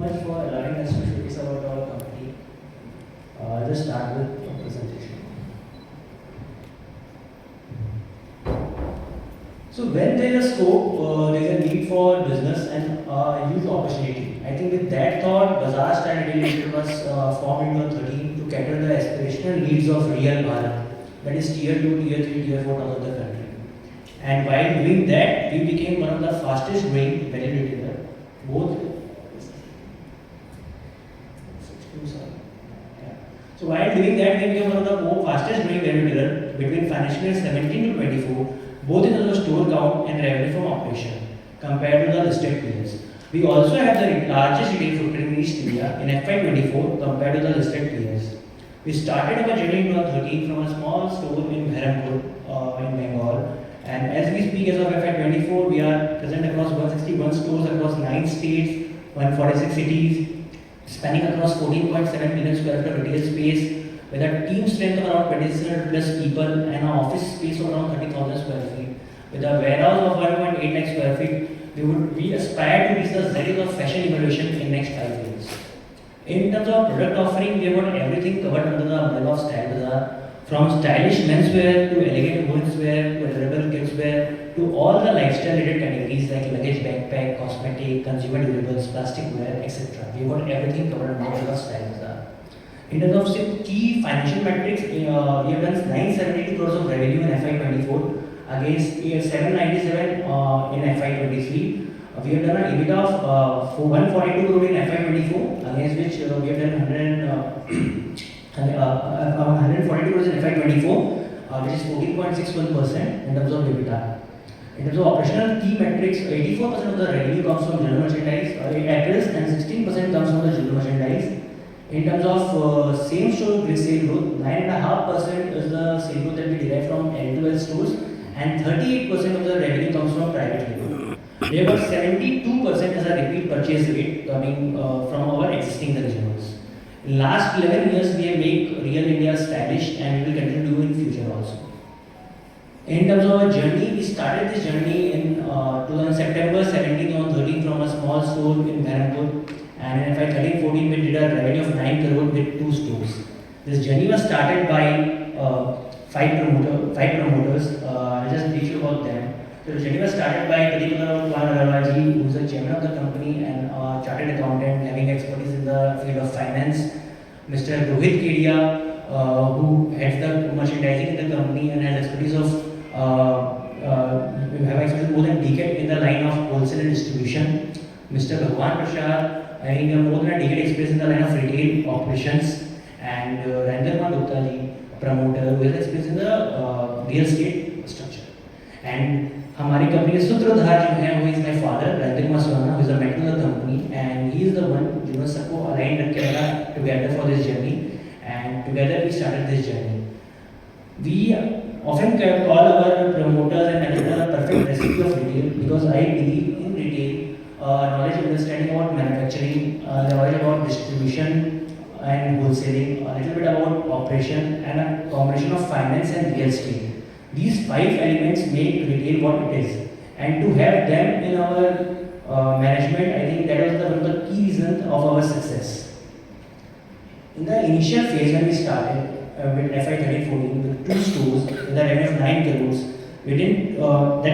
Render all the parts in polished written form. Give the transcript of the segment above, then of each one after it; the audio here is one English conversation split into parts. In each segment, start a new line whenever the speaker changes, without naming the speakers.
much for allowing us to showcase about our company. I'll just start with a presentation. So when there is scope, there is a need for business and a huge opportunity. I think with that thought, Baazar Style Retail Limited was formed in 2013 to cater the aspirational needs of real Bharat, that is tier 2, tier 3, tier 4 towns of the country. And while doing that, we became one of the fastest growing value retailer, both. So while doing that, we became one of the fastest growing value retailer between financial year 17 to 24, both in terms of store count and revenue from operation, compared to the listed peers. We also have the largest retail footprint in East India in FY24 compared to the listed peers. We started our journey in 2013 from a small store in Berhampur in Bengal. And as we speak, as of FY24, we are present across 161 stores across 9 states, 146 cities, spanning across 14.7 million square feet of retail space, with a team strength of around 2,600 plus people and an office space of around 30,000 square feet. With a warehouse of 1.8 lakh square feet, we aspire to reach the zenith of fashion evolution in next 5 years. In terms of product offering, we have got everything covered under the umbrella of Style Baazar. From stylish menswear to elegant womenswear to adorable kidswear to all the lifestyle related categories like luggage, backpack, cosmetic, consumer durables, plastic wear, etc. We have got everything covered under the Style Baazar. In terms of some key financial metrics, we have done 972 crores of revenue in FY24 against 797 in FY23. We have done an EBITDA of 142 crore in FY24, against which we have done 142 crores in FY24, which is 14.61% in terms of EBITDA. In terms of operational key metrics, 84% of the revenue comes from general merchandise, apparels, and 16% comes from the general merchandise. In terms of same store sale growth, 9.5% is the sale growth that we derive from L2L stores, and 38% of the revenue comes from private label. We have got 72% as a repeat purchase rate coming from our existing consumers. In last 11 years, we have made Real India stylish, and we will continue to do in future also. In terms of our journey, we started this journey in September 17 or 13 from a small store in Berhampur, and in FY13-14 we did a revenue of 9 crore with 2 stores. This journey was started by 5 promoters. I'll just brief you about them. So the journey was started by who is the chairman of the company and a chartered accountant having expertise in the field of finance. Mr. Rohit Kedia, who heads the merchandising in the company and has expertise of more than a decade in the line of wholesale and distribution. Mr. Bhagwan Prashad, having more than a decade experience in the line of retail operations, and Randirma Gupta ji, promoter who has experience in the real estate structure. And हमारी company के सूत्रधार जो हैं वो is my father Shreyans Surana, who is the mentor of the company, and he is the one जिन्होंने सबको align रख के रखा together for this journey, and together we started this journey. We often call our promoters and managers a perfect recipe of retail, because I believe in retail, knowledge and understanding about manufacturing, knowledge about distribution and wholesaling, a little bit about operation, and a combination of finance and real estate. These 5 elements make retail what it is, and to have them in our management, I think that was one of the key reasons of our success. In the initial phase when we started with FY13-14 with 2 stores with a revenue of 9 crores, we didn't. The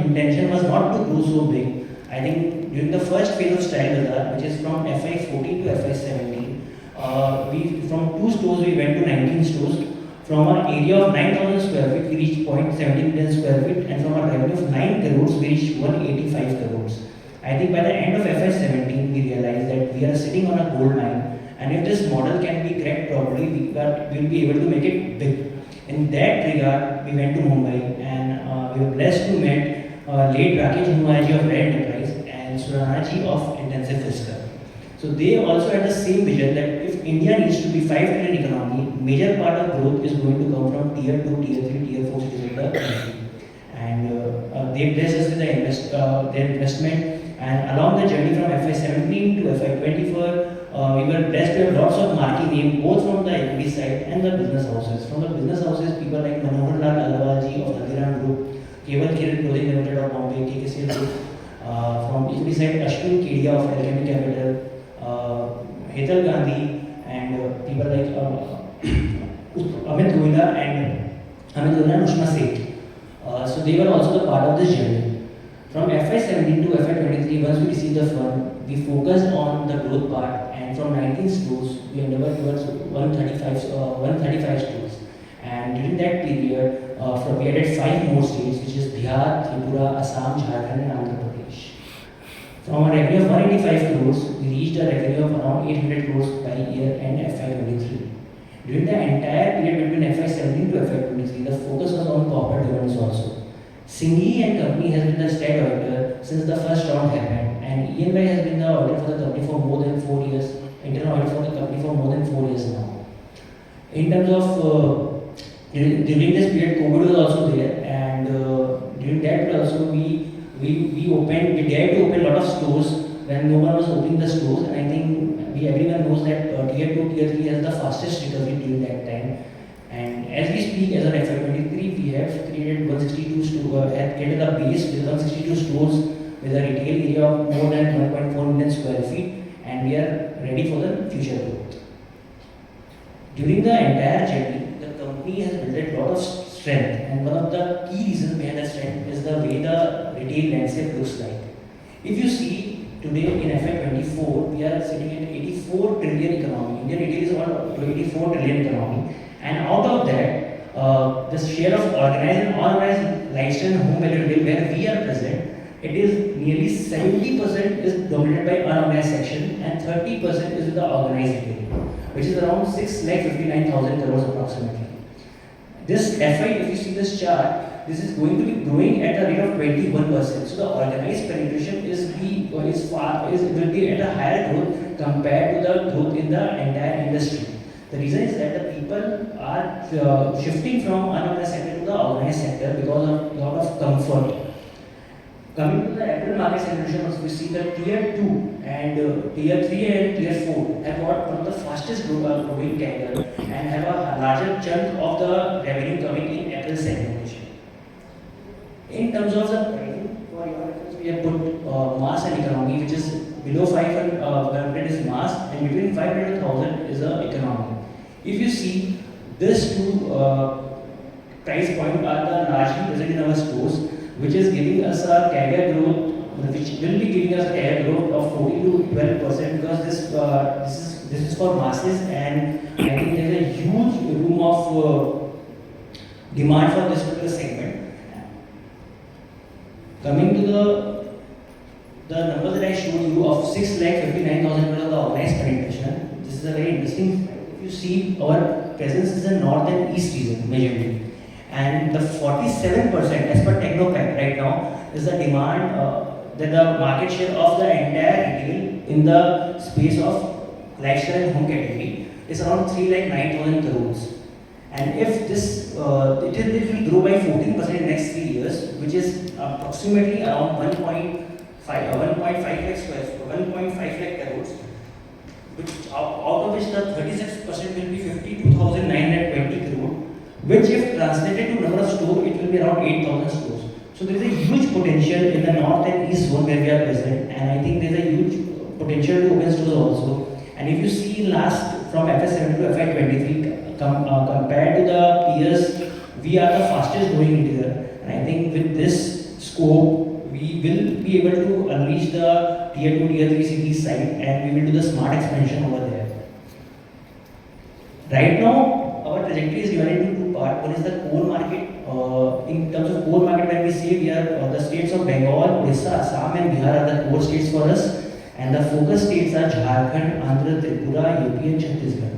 intention was not to grow so big. I think during the first phase of Style Baazar, which is from FY14 to FY17, from 2 stores we went to 19 stores. From an area of 9,000 square feet, we reached 0.17 million square feet, and from a revenue of 9 crores, we reached 185 crores. I think by the end of FY17, we realized that we are sitting on a gold mine, and if this model can be cracked properly, we will be able to make it big. In that regard, we went to Mumbai, and we were blessed to meet late Jhunjhunwala-backed of Red Enterprise and Surana ji of Intensive Fiscal. So they also had the same vision that if India needs to be 5 trillion economy, major part of growth is going to come from tier 2, tier 3, tier 4 cities of the country. And they blessed us with their investment. And along the journey from FY17 to FY24, we were blessed to have lots of marquee names, both from the equity side and the business houses. From the business houses, people like Manohar Lal Alwal ji of Nadiran Group, Keval Kiran Clothing Limited of Bombay, KKC Group. From equity side, Ashwin Kedia of Alchemy Capital, Hetal Gandhi and people like Amit Goyla and Ushma Seth. So they were also the part of this journey. From FY17 to FY23, once we received the fund, we focused on the growth part, and from 19 stores, we endeavored towards 135 stores. And during that period, we added 5 more states, which is Bihar, Tripura, Assam, Jharkhand, and Andhra Pradesh. From a revenue of 185 crores, we reached a revenue of around 800 crores by year end FY23. During the entire period between FY17 to FY23, the focus was on corporate governance also. Singhi and company has been the state auditor since the first round happened, and EY has been the auditor for the company for more than 4 years, internal auditor for the company for more than 4 years now. In terms of during this period, COVID was also there, and during that period also we dared to open a lot of stores when no one was opening the stores, and I think everyone knows that tier 2, tier 3 has the fastest recovery during that time. And as we speak, as of FY23, we have created 162 stores, have created a base with 162 stores with a retail area of more than 1.4 million square feet, and we are ready for the future growth. During the entire journey, the company has built a lot of strength, and one of the key reasons behind that strength is the way the retail landscape looks like. If you see today in FY24, we are sitting at 84 trillion economy. Indian retail is about 84 trillion economy, and out of that, the share of organized and unorganized lifestyle and home value retail where we are present, it is nearly 70% is dominated by unorganized section and 30% is with the organized retail, which is around 6,59,000 crores approximately. This FI, if you see this chart, this is going to be growing at a rate of 21%. So the organized penetration will be at a higher growth compared to the growth in the entire industry. The reason is that the people are shifting from unorganized sector to the organized sector because of a lot of comfort. Coming to the April market solution, we see that tier 2 and tier 3 and tier 4 have got one of the fastest growing category and have a larger chunk of the revenue coming in April segmentation. In terms of the pricing, for your reference, we have put mass and economy, which is below 500 is mass and between 500 to 1000 is the economy. If you see, these two price points are the largely present in our stores, which is giving us a CAGR growth, which will be giving us a CAGR growth of 14 to 12% because this is for masses, and I think there is a huge room of demand for this particular segment. Coming to the number that I showed you of 6,59,000 crores of the organized penetration, this is a very interesting. If you see, our presence is in north and east region majorly. And the 47% as per Technopack right now is the demand that the market share of the entire retail in the space of lifestyle and home category is around 3,09,000 crores. And if this it will grow by 14% in the next 3 years, which is approximately around 1.5 lakh crores, which out of which the 36% will be 52,920 crores. Which if translated to number of stores, it will be around 8,000 stores. So there is a huge potential in the north and east zone where we are present, and I think there is a huge potential to open stores also. And if you see last from FY7 to FY23 compared to the peers, we are the fastest growing retailer. And I think with this scope, we will be able to unleash the tier 2, tier 3 cities side, and we will do the smart expansion over there. Right now, our trajectory is divided into two parts. One is the core market. In terms of core market, when we say we are the states of Bengal, Odisha, Assam, and Bihar are the core states for us, and the focus states are Jharkhand, Andhra, Tripura, UP, and Chhattisgarh.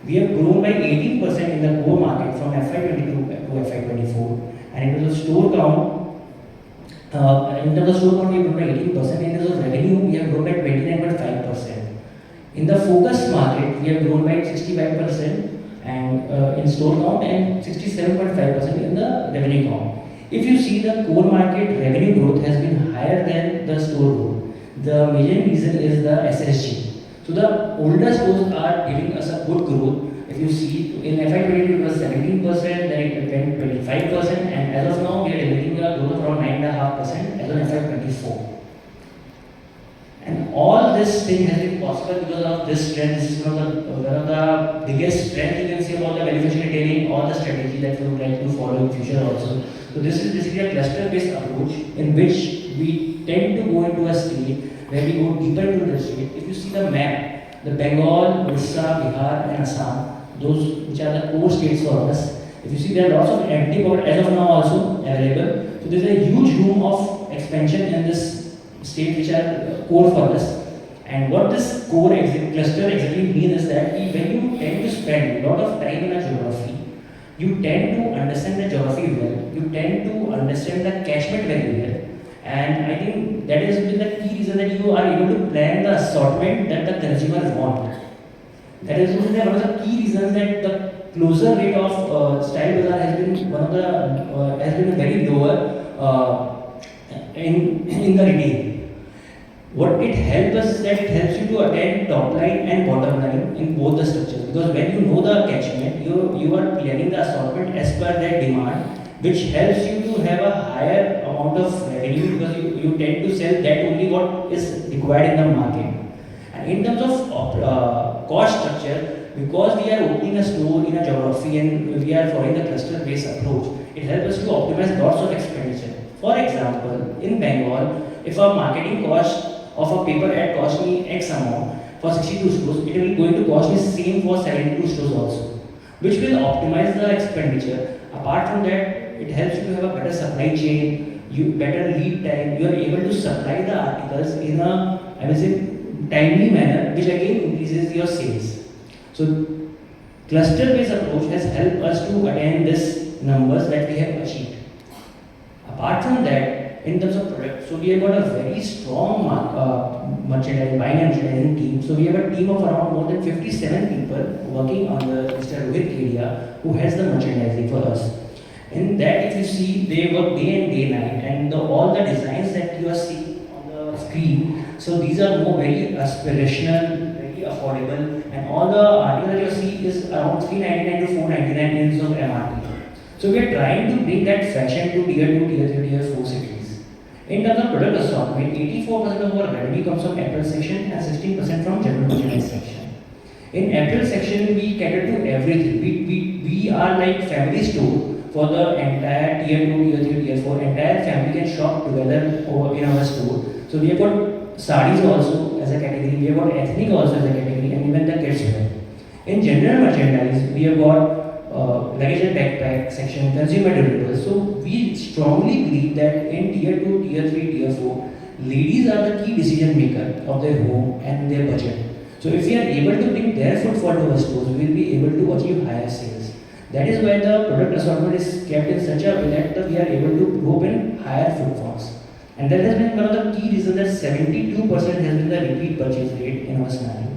We have grown by 18% in the core market from FY22 to FY24, and in terms of store count, we have grown by 18%. In terms of revenue, we have grown by 29.5%. In the focus market, we have grown by 65% and in store count and 67.5% in the revenue count. If you see, the core market revenue growth has been higher than the store growth. The major reason is the SSG. So the older stores are giving us a good growth. If you see, in FY22 it was 17%, then it went 25%, and as of now we are delivering a growth of around 9.5% as on FY24. And all this thing has been possible because of this strength. This is one of the biggest strength you can see about the value fashion retailing or the strategy that we would like to follow in future also. So this is basically a cluster-based approach in which we tend to go into a state where we go deeper into the state. If you see the map, the Bengal, Orissa, Bihar and Assam, those which are the core states for us. If you see, there are lots of empty pocket as of now also available. So there is a huge room of expansion in this state which are core for us. And what this core cluster exactly means is that when you tend to spend a lot of time in a geography, you tend to understand the geography well, you tend to understand the catchment very well. And I think that is the key reason that you are able to plan the assortment that the consumer wants. That is one of the key reasons that the closure rate of Style Bazaar has been has been very lower in the retail. What it helps us is that it helps you to attend top line and bottom line in both the structures, because when you know the catchment, you are planning the assortment as per that demand, which helps you to have a higher amount of revenue because you tend to sell that only what is required in the market. And in terms of cost structure, because we are opening a store in a geography and we are following the cluster-based approach, it helps us to optimize lots of expenditure. For example, in Bengal, if a marketing cost of a paper ad cost me X amount for 62 stores, it will going to cost me same for 72 stores also, which will optimize the expenditure. Apart from that, it helps you to have a better supply chain, better lead time. You are able to supply the articles in a, I will say, timely manner, which again increases your sales. So, cluster-based approach has helped us to attain these numbers that we have achieved. Apart from that, in terms of product, so we have got a very strong merchandising, buying and merchandising team. So we have a team of around more than 57 people working under Mr. Rohit Kedia, who has the merchandising for us. In that, if you see, they work day and day night, and all the designs that you are seeing on the screen, so these are more very aspirational, very affordable, and all the articles that you see is around 399 to 499 in terms of MRP. So we are trying to bring that fashion to tier 2, tier 3, tier 4 cities. In terms of product assortment, 84% of our revenue comes from apparel section and 16% from general merchandise section. In apparel section, we cater to everything. We are like family store for the entire tier 2, tier 3, tier 4. Entire family can shop together in our store. So we have got sarees also as a category, we have got ethnic also as a category, and even the kids wear. In general merchandise, we have got luggage and backpack section, consumer durables. So we strongly believe that in tier 2, tier 3, tier 4, ladies are the key decision maker of their home and their budget. So if we are able to bring their footfall to our stores, we will be able to achieve higher sales. That is why the product assortment is kept in such a way that we are able to grow in higher footfalls. And that has been one of the key reasons that 72% has been the repeat purchase rate in our scenario.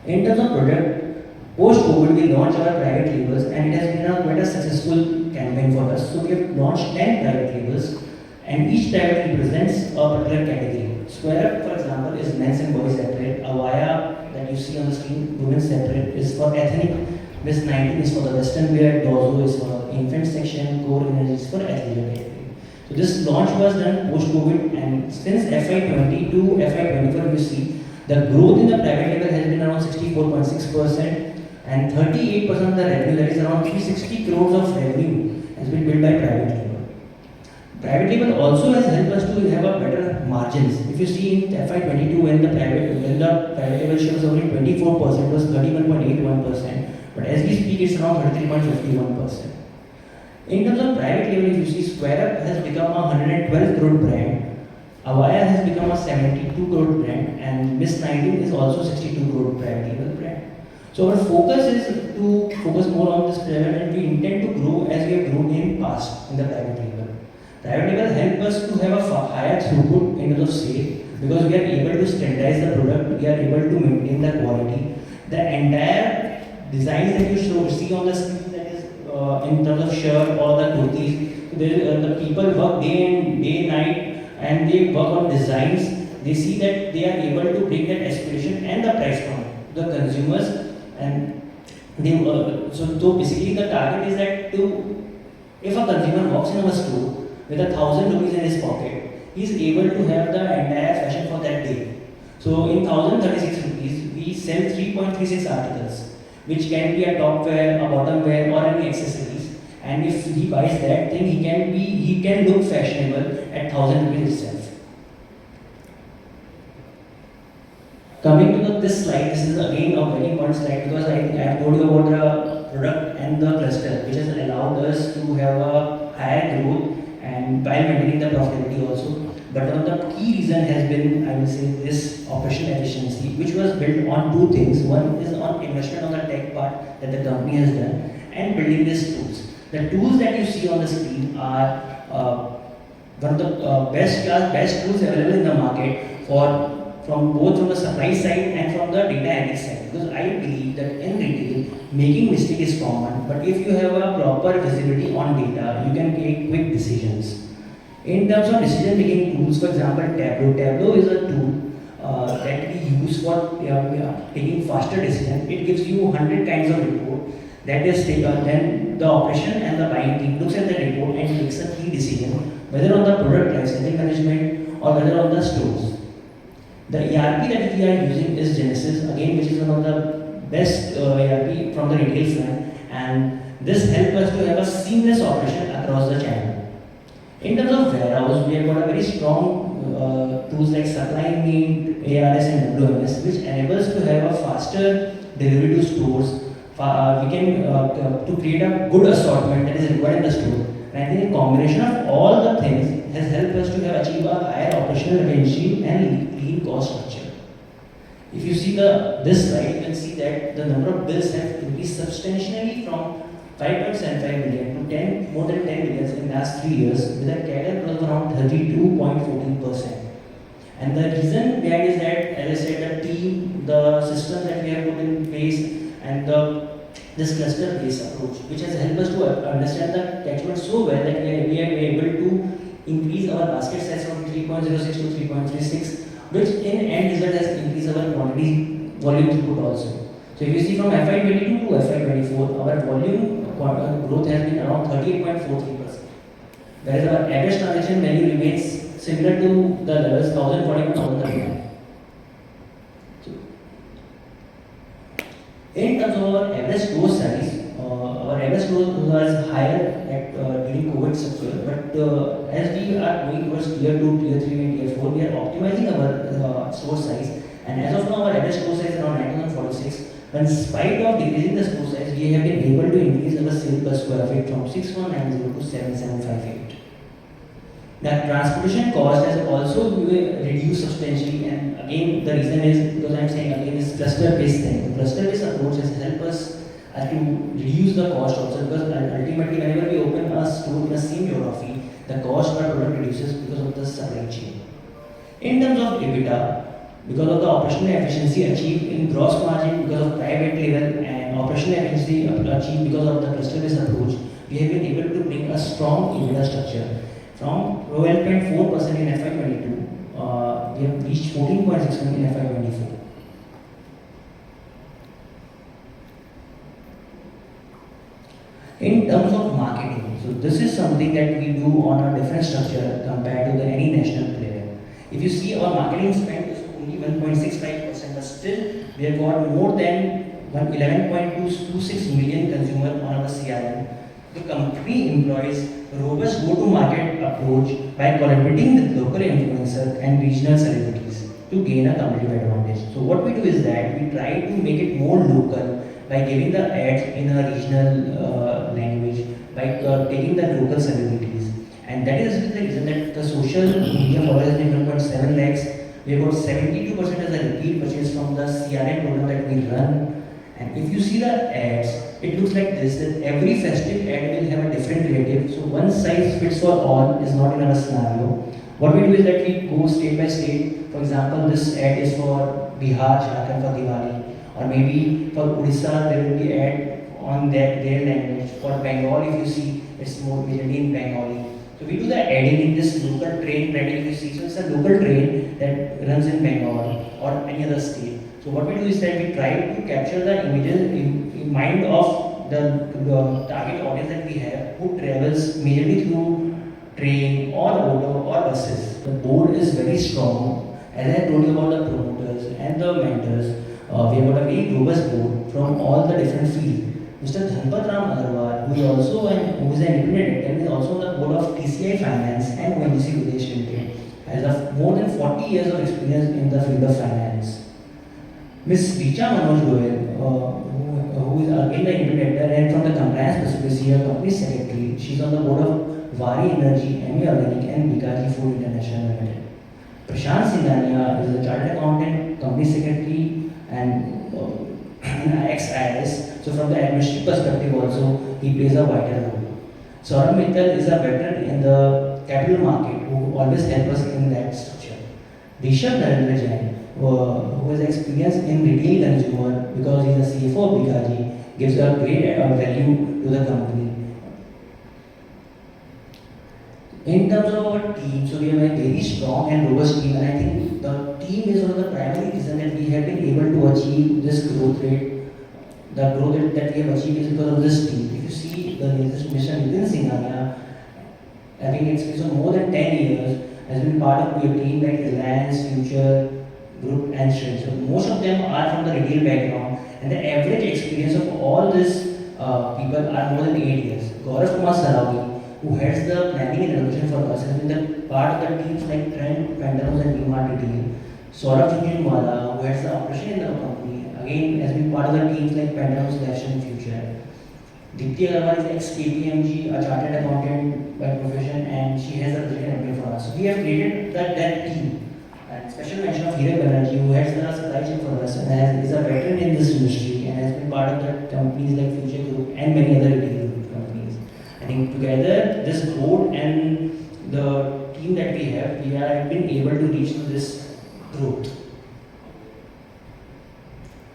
In terms of product, post-COVID, we launched our private labels, and it has been quite a successful campaign for us. So we have launched 10 private labels, and each private represents a particular category. Square Up, for example, is men's and boys separate. Avaya, that you see on the screen, women's separate, is for ethnic. Miss 19 is for the western wear. Dozo is for infant section. Core Energy is for athleisure category. So this launch was done post-COVID, and since FY20 to FY24, you see the growth in the private label has been around 64.6%. And 38% of the revenue, that is around 360 crores of revenue, has been built by private label. Private label also has helped us to have a better margins. If you see in FY22, when the private label share was only 24%, it was 31.81%. But as we speak, it's around 33.51%. In terms of private label, if you see, Square Up has become a 112 crore brand. Avaya has become a 72 crore brand, and Miss 19 is also 62 crore private label brand. So our focus is to focus more on this private, and we intend to grow as we have grown in past in the private label. Private label help us to have a higher throughput in terms of sale, because we are able to standardize the product, we are able to maintain the quality. The entire designs that you see on the screen, that is in terms of shirt or the kurtis, the people work day and night, and they work on designs. They see that they are able to bring that aspiration and the price point to the consumers. And they so basically the target is that if a consumer walks in our store with 1,000 rupees in his pocket, he is able to have the entire fashion for that day. So in 1036 rupees, we sell 3.36 articles, which can be a top wear, a bottom wear, or any accessories. And if he buys that thing, he can look fashionable at 1000 rupees itself. Coming to this slide, this is again a very important slide because I have told you about the product and the cluster, which has allowed us to have a higher growth and while maintaining the profitability also. But one of the key reason has been, I will say, this operational efficiency, which was built on two things. One is on investment on the tech part that the company has done, and building these tools. The tools that you see on the screen are one of the best tools available in the market for from both from the supply side and from the data analytics side. Because I believe that in retail, making mistake is common, but if you have a proper visibility on data, you can take quick decisions. In terms of decision making tools, for example, Tableau is a tool that we use for taking faster decisions. It gives you 100 kinds of report that is taken, then the operation and the buying team looks at the report and makes a key decision, whether on the product lifecycle management or whether on the stores. The ERP that we are using is Genesis, again, which is one of the best ERP from the retail front, and this helps us to have a seamless operation across the channel. In terms of warehouse, we have got a very strong tools like supply meet, ARS and WMS, which enables to have a faster delivery to stores. We can to create a good assortment that is required in the store. And I think a combination of all the things has helped us to have achieve a higher operational efficiency and lean cost structure. If you see this slide, you can see that the number of bills have increased substantially from 5.75 million to more than 10 million in the last 3 years, with a CAGR growth of around 32.14%. And the reason behind is that, as I said, the team, the systems that we have put in place, and this cluster-based approach, which has helped us to understand the catchment so well that we are able to increase our basket size from 3.06 to 3.36, which in end result has increased our quantity volume throughput also. So if you see from FY22 to FY24, our volume growth has been around 38.43%, whereas our average transaction value remains similar to the levels 1041 to 1039. In terms of our average store size, our average store was higher at during COVID structure, but as we are going towards tier 2, tier 3 and tier 4, we are optimizing our store size, and as of now our average store size is around 9046. But in spite of decreasing the store size, we have been able to increase our sale per square feet from 6190 to 7758. The transportation cost has also reduced substantially, and again the reason is because I am saying again this cluster-based thing. The cluster-based approach has helped us to reduce the cost also, because ultimately whenever we open a store in the same geography, the cost per product reduces because of the supply chain. In terms of EBITDA, because of the operational efficiency achieved in gross margin because of private label and operational efficiency achieved because of the cluster-based approach, we have been able to bring a strong EBITDA structure. From 12.4% in FY22, we have reached 14.6% in FY24. In terms of marketing, so this is something that we do on a different structure compared to any national player. If you see, our marketing spend is only 1.65%, but still we have got more than 11.26 million consumers on our CRM. The company employs a robust go-to-market approach by collaborating with local influencers and regional celebrities to gain a competitive advantage. So what we do is that we try to make it more local by giving the ads in a regional language, by taking the local celebrities. And that is the reason that the social media followers has been 1.7 lakhs. We have got 72% as a repeat purchase from the CRM program that we run. And if you see the ads, it looks like this, that every festive ad will have a different relative. So one size fits for all is not in our scenario. What we do is that we go state by state. For example, this ad is for Bihar, Jharkhand for Diwali. Or maybe for Odisha, there will be ad on their language. For Bengal, if you see, it's more majorly in Bengali. So we do the adding in this local train branding, if you see. So it's a local train that runs in Bengal or any other state. So what we do is that we try to capture the images in mind of the target audience that we have, who travels majorly through train or auto or buses. The board is very strong. As I told you about the promoters, and the mentors, we have got a very robust board from all the different fields. Mr. Dhanpat Ram Agarwal, who is an independent director, is also on the board of TCI Finance and ONGC Videsh Limited, has more than 40 years of experience in the field of finance. Ms. Richa Manoj Goyal, who is again the independent director and from the compliance perspective, she is company secretary. She is on the board of Vari Energy, ME Organic and Bikaji Food International Limited. Prashant Singhania is a chartered accountant, company secretary and ex-IRS. So from the administrative perspective also, he plays a vital role. Saurabh Mittal is a veteran in the capital market who always helps us in that structure. Rishabh Narendra Jain, who has experience in retail consumer because he is a CFO of Bikaji, gives a great value to the company. In terms of our team, so we have a very strong and robust team, and I think the team is one of the primary reasons that we have been able to achieve this growth rate. The growth rate that we have achieved is because of this team. If you see the Mr. Nitin Singhania, having experience of more than 10 years, has been part of your team like Reliance, Future, Group and Shreyans. So most of them are from the retail background, and the average experience of all these people are more than 8 years. Gaurav Kumar Saravi, who heads the planning and allocation for us, has been the part of the teams like Trend, Pantaloons and DMart Retail. Saurabh Jhunjhunwala, who heads the operation in the company, again has been part of the teams like Pantaloons, and Future. Deepti Agarwal is ex-KPMG, a chartered accountant by profession, and she has the project MBA for us. So we have created that team. And special mention of Hirak Banerjee, who heads the supply chain for us and is a veteran in this industry and has been part of the companies like Future Group and many other retail companies. I think together, this board and the team that we have been able to reach to this growth.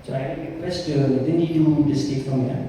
So I will request Nitin ji to just take from here.